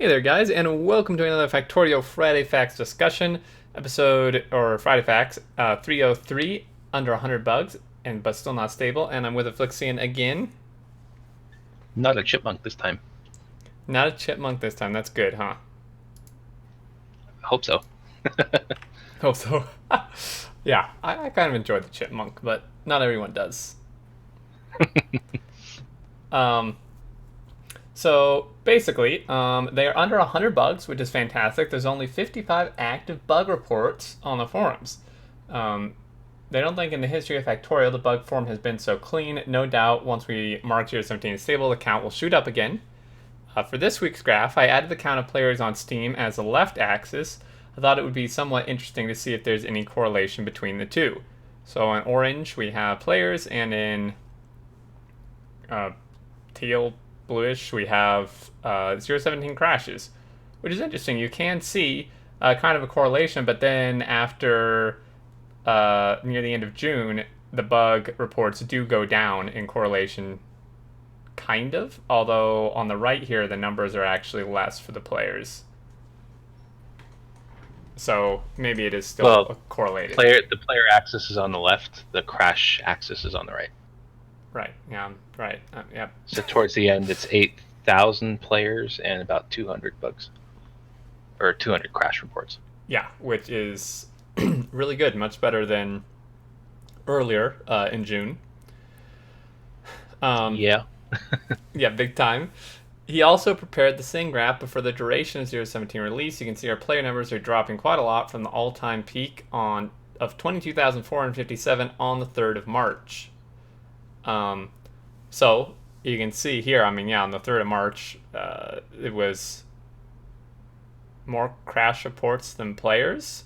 Hey there, guys, and welcome to another Factorio Friday Facts discussion episode, or Friday Facts 303, under 100 bugs, but still not stable. And I'm with Afflixian again. Not a chipmunk this time. Not a chipmunk this time. That's good, huh? I hope so. Hope so. Yeah, I kind of enjoy the chipmunk, but not everyone does. Um, so basically, they are under 100 bugs, which is fantastic. There's only 55 active bug reports on the forums. Um, They don't think in the history of Factorio the bug form has been so clean. No doubt once we mark 017 as stable, the count will shoot up again. For this week's graph, I added the count of players on Steam as the left axis. I thought it would be somewhat interesting to see if there's any correlation between the two. So in orange, we have players, and in teal, bluish, we have 017 crashes, which is interesting. You can see kind of a correlation, but then after near the end of June, the bug reports do go down in correlation, kind of. Although on the right here, the numbers are actually less for the players. So maybe it is still Well, correlated. the player axis is on the left. The crash axis is on the right. Right. Yeah. Right. Yep. So towards the end, it's 8,000 players and about 200 bugs, or 200 crash reports. Yeah, which is really good. Much better than earlier in June. Yeah. Yeah, big time. He also prepared the same graph, but for the duration of 017 release, you can see our player numbers are dropping quite a lot from the all-time peak of 22,457 on the 3rd of March. So you can see here, I mean, yeah, on the 3rd of March, it was more crash reports than players.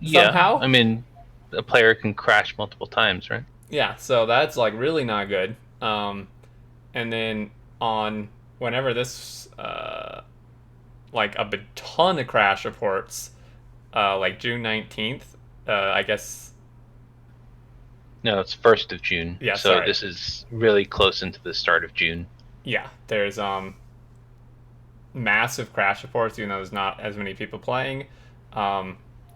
Yeah. Somehow. I mean, a player can crash multiple times, right? Yeah, so that's like really not good. And then on whenever this like a ton of crash reports, like June 19th, I guess. No, it's 1st of June. Yeah, So sorry. this is really close into the start of June. Yeah, there's massive crash reports, even though there's not as many people playing.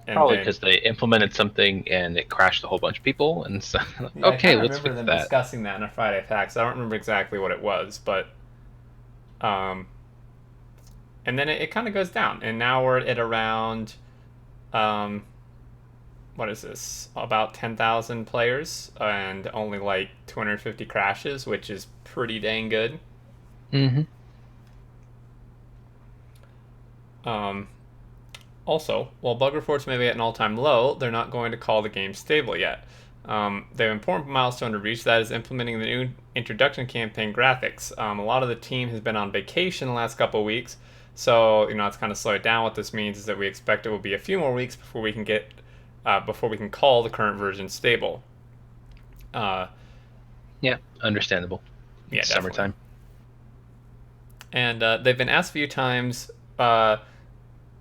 And Probably then because they implemented something and it crashed a whole bunch of people. And so, yeah, I okay, kind of let's remember fix them that. discussing that in a Friday Facts. I don't remember exactly what it was, but um, and then it kind of goes down, and now we're at around um, what is this? About 10,000 players and only like 250 crashes, which is pretty dang good. Mm-hmm. Um, Also, while bug reports may be at an all-time low, they're not going to call the game stable yet. They have an important milestone to reach, that is implementing the new introduction campaign graphics. A lot of the team has been on vacation the last couple of weeks, so it's kind of slowed down. What this means is that we expect it will be a few more weeks before we can call the current version stable. Uh, Yeah, understandable. yeah, It's definitely. summertime. And they've been asked a few times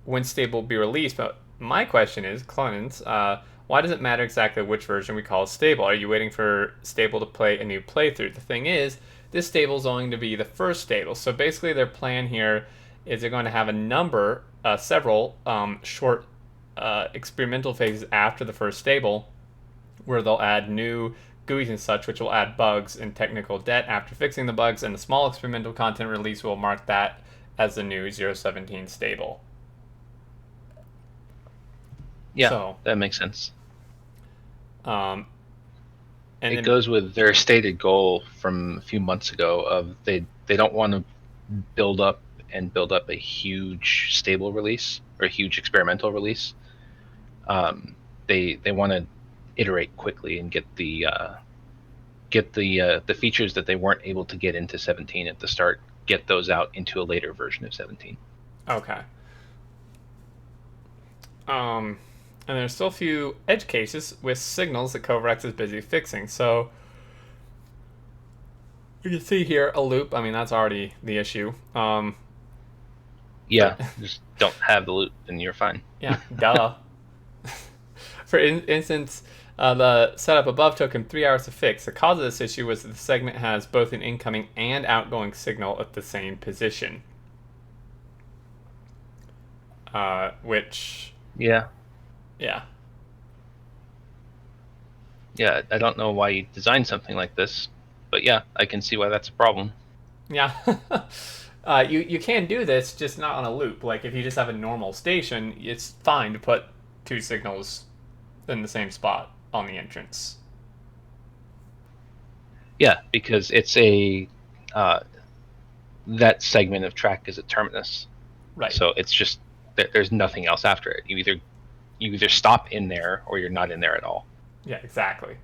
when stable will be released. But my question is, Clemens, why does it matter exactly which version we call stable? Are you waiting for stable to play a new playthrough? The thing is, this stable is going to be the first stable. So basically, their plan here is they're going to have several short experimental phases after the first stable, where they'll add new GUIs and such, which will add bugs and technical debt after fixing the bugs, and a small experimental content release will mark that as the new 017 stable. Yeah, So, that makes sense. um, and It then, goes with their stated goal from a few months ago of they don't want to build up a huge stable release or a huge experimental release. Um, they want to iterate quickly and get the features that they weren't able to get into 17 at the start, get those out into a later version of 17. okay. And there's still a few edge cases with signals that Kovarex is busy fixing. So, you can see here a loop. I mean, that's already the issue. Yeah, But just don't have the loop and you're fine. yeah, duh. For instance, The setup above took him 3 hours to fix. The cause of this issue was that the segment has both an incoming and outgoing signal at the same position. Which, Yeah. yeah. Yeah, I don't know why you designed something like this, but yeah, I can see why that's a problem. Yeah. You can do this, just not on a loop. Like, if you just have a normal station, it's fine to put two signals in the same spot on the entrance. Yeah, because it's uh, that segment of track is a terminus, Right. so it's just there's nothing else after it. You either stop in there or you're not in there at all. Yeah, exactly.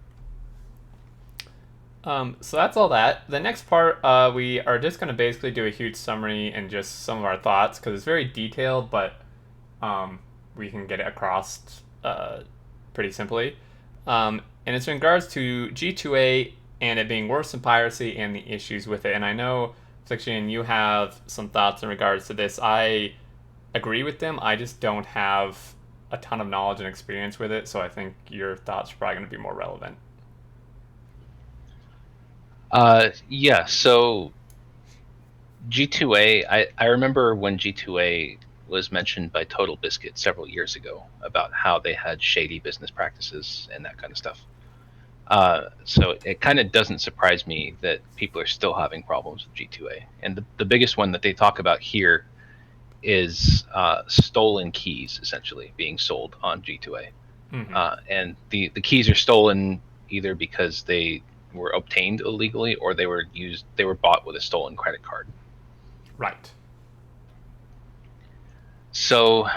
So that's all that. The next part, we are just going to basically do a huge summary and just some of our thoughts because it's very detailed, but we can get it across pretty simply. And it's in regards to G2A and it being worse than piracy and the issues with it. And I know, Fiction, you have some thoughts in regards to this. I agree with them. I just don't have a ton of knowledge and experience with it, so I think your thoughts are probably going to be more relevant. Yeah, so G2A, I remember when G2A was mentioned by Total Biscuit several years ago about how they had shady business practices and that kind of stuff. So it kind of doesn't surprise me that people are still having problems with G2A. And the biggest one that they talk about here is stolen keys, essentially being sold on G2A. Mm-hmm. And the keys are stolen either because they were obtained illegally or they were bought with a stolen credit card. Right. So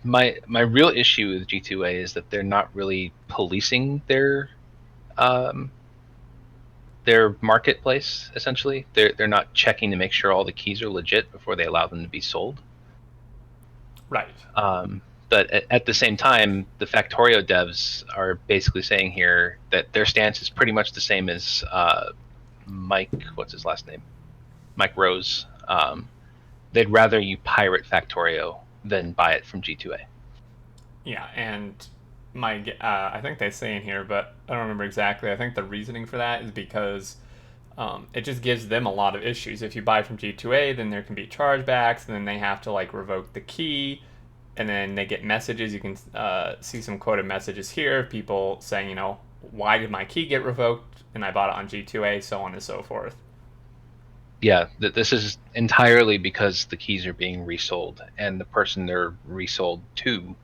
my real issue with G2A is that they're not really policing um, their marketplace. Essentially, they're not checking to make sure all the keys are legit before they allow them to be sold. Right. But at the same time, the Factorio devs are basically saying here that their stance is pretty much the same as Mike. What's his last name? Mike Rose. They'd rather you pirate Factorio than buy it from G2A. Yeah, and I think they say in here, but I don't remember exactly. I think the reasoning for that is because it just gives them a lot of issues. If you buy from G2A, then there can be chargebacks, and then they have to like revoke the key, and then they get messages. You can see some quoted messages here, people saying, why did my key get revoked? And I bought it on G2A, so on and so forth. Yeah, this is entirely because the keys are being resold, and the person they're resold to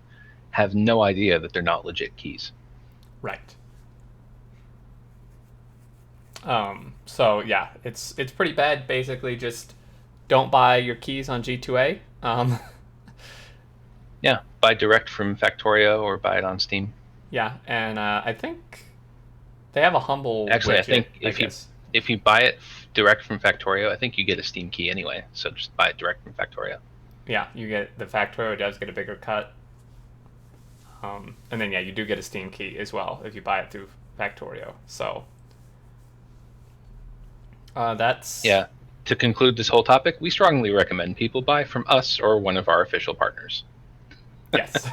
have no idea that they're not legit keys. Right. So yeah, it's pretty bad. Basically, just don't buy your keys on G2A. Yeah, buy direct from Factorio or buy it on Steam. Yeah, and I think they have a humble Actually, I widget, think I guess. if you buy it direct from Factorio, I think you get a Steam key anyway. So just buy it direct from Factorio. Yeah, you get the Factorio does get a bigger cut. And then yeah, you do get a Steam key as well if you buy it through Factorio. So that's Yeah. To conclude this whole topic, we strongly recommend people buy from us or one of our official partners. yes,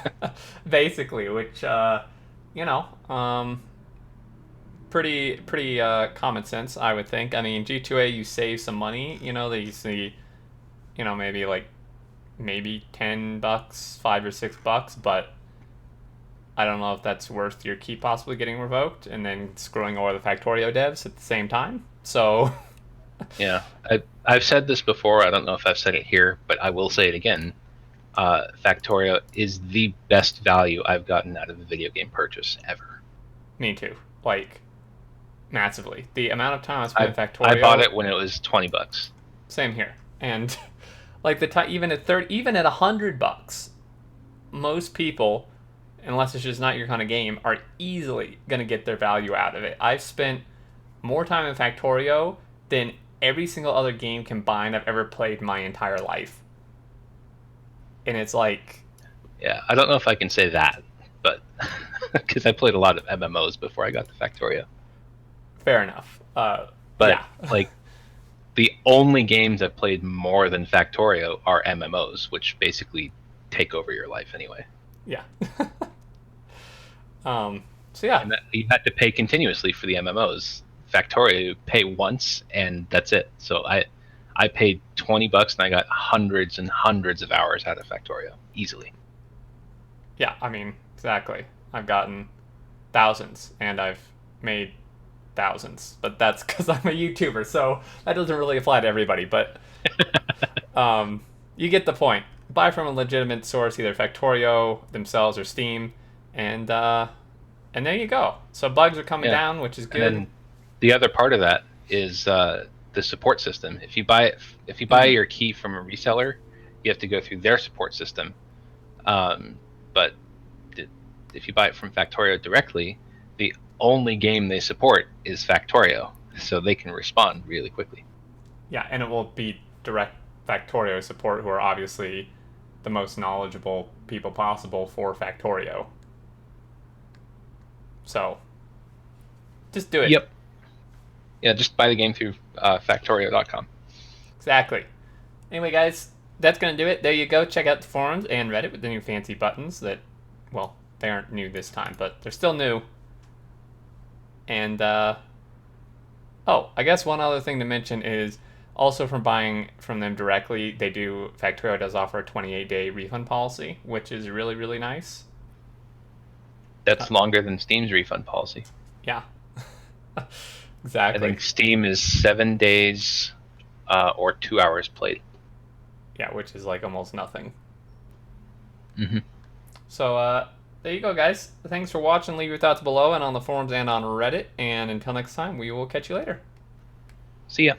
basically, which you know, pretty common sense, I would think. I mean, G2A you save some money. They see, maybe $10, $5 or $6, but I don't know if that's worth your key possibly getting revoked and then screwing over the Factorio devs at the same time. So, Yeah, I've said this before. I don't know if I've said it here, but I will say it again. Factorio is the best value I've gotten out of a video game purchase ever. me too. Like, massively. The amount of time I spent I in I bought Factorio, it when it was $20. same here. And like the time, even at $100, most people, unless it's just not your kind of game, are easily gonna get their value out of it. I've spent more time in Factorio than every single other game combined I've ever played my entire life. And it's like, Yeah, I don't know if I can say that, but because I played a lot of MMOs before I got to Factorio. fair enough. But Yeah, like the only games I've played more than Factorio are MMOs, which basically take over your life anyway. yeah. So yeah, And that you had to pay continuously for the MMOs. Factorio, you pay once and that's it. So I paid $20 and I got hundreds and hundreds of hours out of Factorio easily. yeah. I mean, exactly. I've gotten thousands, and I've made thousands, but that's because I'm a YouTuber, so that doesn't really apply to everybody. But um, you get the point. Buy from a legitimate source, either Factorio themselves or Steam, and there you go. So bugs are coming Yeah, down, which is and good. then the other part of that is the support system. If you buy Mm-hmm. your key from a reseller, you have to go through their support system. But if you buy it from Factorio directly, the only game they support is Factorio, so they can respond really quickly. Yeah, and it will be direct Factorio support, who are obviously the most knowledgeable people possible for Factorio. So just do it. Yep. Yeah, just buy the game through Factorio.com. Exactly. Anyway, guys, that's going to do it. There you go. Check out the forums and Reddit with the new fancy buttons that, well, they aren't new this time, but they're still new. And, oh, I guess one other thing to mention is also from buying from them directly, Factorio does offer a 28-day refund policy, which is really, really nice. Uh, That's longer than Steam's refund policy. yeah, I exactly. think Steam is 7 days or 2 hours played. Yeah, which is like almost nothing. Mm-hmm. So, there you go, guys. Thanks for watching. Leave your thoughts below and on the forums and on Reddit. And until next time, we will catch you later. See ya.